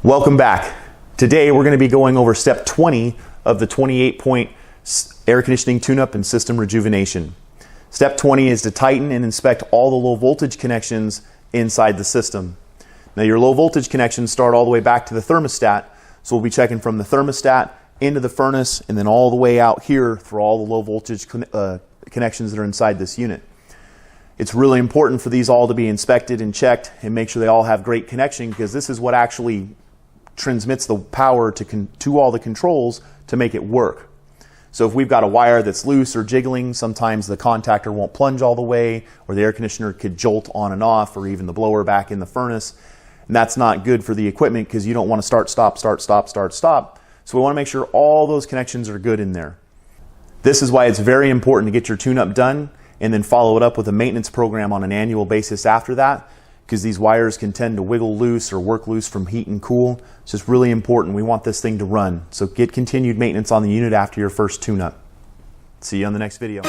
Welcome back. Today we're going to be going over step 20 of the 28-point air conditioning tune-up and system rejuvenation. Step 20 is to tighten and inspect all the low voltage connections inside the system. Now your low voltage connections start all the way back to the thermostat, so we'll be checking from the thermostat into the furnace and then all the way out here for all the low voltage connections that are inside this unit. It's really important for these all to be inspected and checked and make sure they all have great connection, because this is what actually transmits the power to all the controls to make it work. So if we've got a wire that's loose or jiggling, sometimes the contactor won't plunge all the way, or the air conditioner could jolt on and off, or even the blower back in the furnace. And that's not good for the equipment, because you don't want to start, stop, start, stop, start, stop. So we want to make sure all those connections are good in there. This is why it's very important to get your tune-up done and then follow it up with a maintenance program on an annual basis after that, because these wires can tend to wiggle loose or work loose from heat and cool. It's just really important. We want this thing to run. So get continued maintenance on the unit after your first tune-up. See you on the next video.